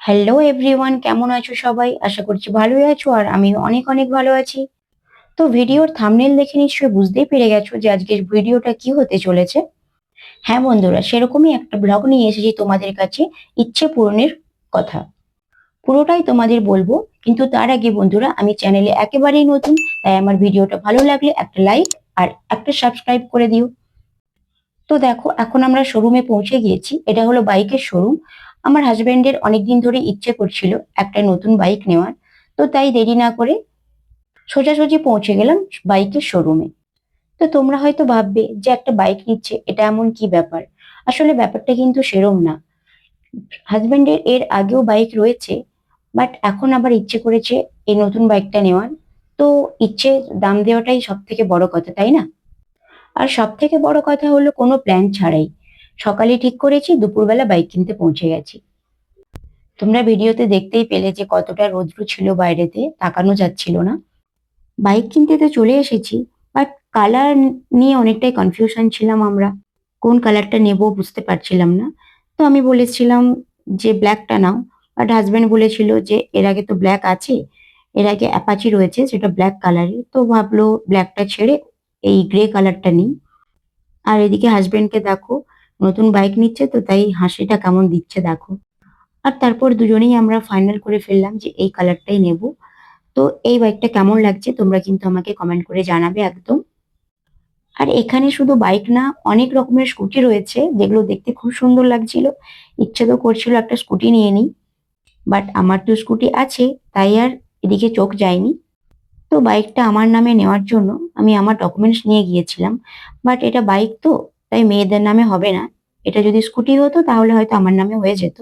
Hello everyone, কেমন আছো সবাই? আশা করছি ভালোই আছো আর আমিও অনেক অনেক ভালো আছি। তো ভিডিওর থাম্বনেল দেখে নিশ্চয়ই বুঝতেই পেরে গেছো যে আজকের ভিডিওটা কি হতে চলেছে। হ্যাঁ বন্ধুরা, সেরকমই একটা ব্লগ নিয়ে এসেছি তোমাদের কাছে, ইচ্ছে পূরণের কথা। পুরোটাই তোমাদের বলবো, কিন্তু তার আগে বন্ধুরা, আমি চ্যানেলে একেবারেই নতুন, তাই আমার ভিডিওটা ভালো লাগলে একটা লাইক আর একটা সাবস্ক্রাইব করে দিও। তো দেখো, এখন আমরা শোরুমে পৌঁছে গিয়েছি। এটা হলো বাইকের শোরুম। আমার হাজবেন্ডের অনেকদিন ধরে ইচ্ছে করছিল একটা নতুন বাইক নেওয়ার, তো তাই দেরি না করে সোজাসুজি পৌঁছে গেলাম বাইকের শোরুমে। তো তোমরা হয়তো ভাববে যে একটা বাইক নিচ্ছে, এটা এমন কি ব্যাপার। আসলে ব্যাপারটা কিন্তু সেরম না। হাজবেন্ডের এর আগেও বাইক রয়েছে, বাট এখন আবার ইচ্ছে করেছে এই নতুন বাইকটা নেওয়ার। তো ইচ্ছে দাম দেওয়াটাই সব থেকে বড় কথা, তাই না? আর সব থেকে বড় কথা হলো কোনো প্ল্যান ছাড়াই সকালে ঠিক করেছি, দুপুরবেলা বাইক কিনতে পৌঁছে গেছি। তোমরা ভিডিওতে দেখতেই পেলে যে কতটা রৌদ্র ছিল বাইরেতে, তাকানো যাচ্ছিল না। বাইক কিনতে তো চলে এসেছি, বাট কালার নিয়ে অনেকটাই কনফিউশন ছিলাম আমরা। কোন কালারটা নেব বুঝতে পারছিলাম না। তো আমি বলেছিলাম যে ব্ল্যাকটা নাও, বাট হাজবেন্ড বলেছিল যে এর আগে তো ব্ল্যাক আছে, এর আগে অ্যাপাচি রয়েছে সেটা ব্ল্যাক কালারের, তো ভাবলো ব্ল্যাকটা ছেড়ে এই গ্রে কালারটা নিই। আর এদিকে হাজবেন্ডকে দেখো, নতুন বাইক নিচ্ছে তো তাই হাসিটা কেমন দিচ্ছে দেখো। আর তারপর দুজনেই আমরা ফাইনাল করে ফেললাম যে এই কালারটাই নেব। তো এই বাইকটা কেমন লাগছে তোমরা কিন্তু আমাকে কমেন্ট করে জানাবে একদম। আর এখানে শুধু বাইক না, অনেক রকমের স্কুটি রয়েছে যেগুলো দেখতে খুব সুন্দর লাগছিল। ইচ্ছে তো করছিল একটা স্কুটি নিয়ে নিই, বাট আমার তো স্কুটি আছে, তাই আর এদিকে চোখ যায়নি। তো বাইকটা আমার নামে নেওয়ার জন্য আমি আমার ডকুমেন্টস নিয়ে গিয়েছিলাম, বাট এটা বাইক তো, তাই মেয়েদের নামে হবে না। এটা যদি স্কুটি হতো তাহলে হয়তো আমার নামে হয়ে যেত।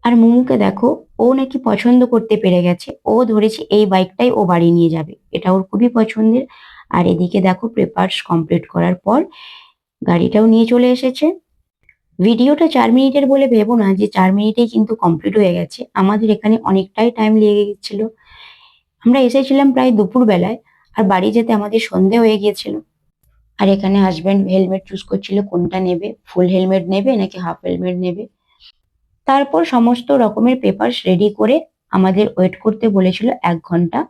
আর মুমুকে দেখো, ও নাকি পছন্দ করতে পেরে গেছে, ও ধরেছে এই বাইকটাই ও বাড়ি নিয়ে যাবে, এটা ওর খুবই পছন্দের। আর এদিকে দেখো, পেপারস কমপ্লিট করার পর গাড়িটাও নিয়ে চলে এসেছে। ভিডিওটা 4 মিনিটের বলে ভেবো না যে 4 মিনিটেই কিন্তু কমপ্লিট হয়ে গেছে, আমাদের এখানে অনেকটাই টাইম লেগে গেছিল। আমরা এসেছিলাম প্রায় দুপুর বেলায়, আর বাড়ি যেতে আমাদের সন্ধে হয়ে গিয়েছিল। আর এখানে হাজবেন্ড হেলমেট চুজ করছিল কোনটা নেবে, ফুল হেলমেট নেবে নাকি হাফ হেলমেট নেবে। তারপর সমস্ত রকমের পেপারস রেডি করে আমাদের ওয়েট করতে বলেছিল 1 ঘন্টা।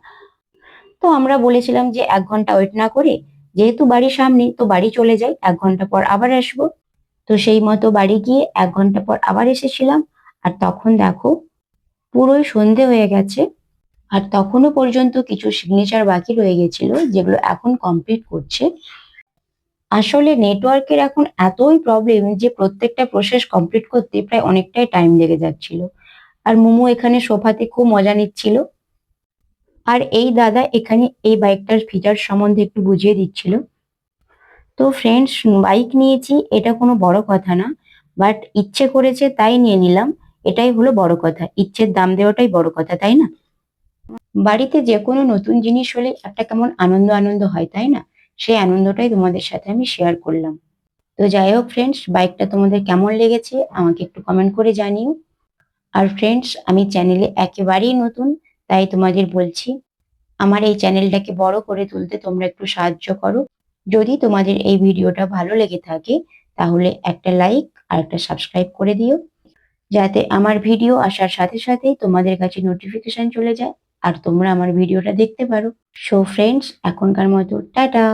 তো আমরা বলেছিলাম যে 1 ঘন্টা ওয়েট না করে, যেহেতু বাড়ির সামনে, তো বাড়ি চলে যাই, 1 ঘন্টা পর আবার আসবো। তো সেই মতো বাড়ি গিয়ে 1 ঘন্টা পর আবার এসেছিলাম। আর তখন দেখো, পুরোই সন্ধে হয়ে গেছে। আর তখনো পর্যন্ত কিছু সিগনেচার বাকি রয়ে গেছিল, যেগুলো এখন কমপ্লিট করছে। আসলে নেটওয়ার্কের এখন এতই প্রবলেম যে প্রত্যেকটা প্রসেস কমপ্লিট করতে প্রায় অনেকটাই টাইম লেগে যাচ্ছিল। আর মোমো এখানে সোফাতে খুব মজা নিচ্ছিল। আর এই দাদা এখানে এই বাইকটার ফিচার সম্বন্ধে একটু বুঝিয়ে দিচ্ছিল। তো ফ্রেন্ডস, বাইক নিয়েছি এটা কোনো বড় কথা না, বাট ইচ্ছে করেছে তাই নিয়ে নিলাম। এটাই হলো বড় কথা, ইচ্ছের দাম দেওয়াটাই বড় কথা, তাই না? বাড়িতে যে কোনো নতুন জিনিস হলে একটা কেমন আনন্দ আনন্দ হয়, তাই না? সেই আনন্দটাই তোমাদের সাথে আমি শেয়ার করলাম। তো যাই হোক ফ্রেন্ডস, বাইকটা তোমাদের কেমন লেগেছে আমাকে একটু কমেন্ট করে জানিও। আর ফ্রেন্ডস, আমি চ্যানেলে একেবারেই নতুন, তাই তোমাদের বলছি, আমার এই চ্যানেলটাকে বড় করে তুলতে তোমরা একটু সাহায্য করো। যদি তোমাদের এই ভিডিওটা ভালো লেগে থাকে, তাহলে একটা লাইক আর একটা সাবস্ক্রাইব করে দিও, যাতে আমার ভিডিও আসার সাথে সাথেই তোমাদের কাছে নোটিফিকেশন চলে যায় আর তোমরা আমার ভিডিওটা দেখতে পারো। সো ফ্রেন্ডস, এখনকার মতো টাটা।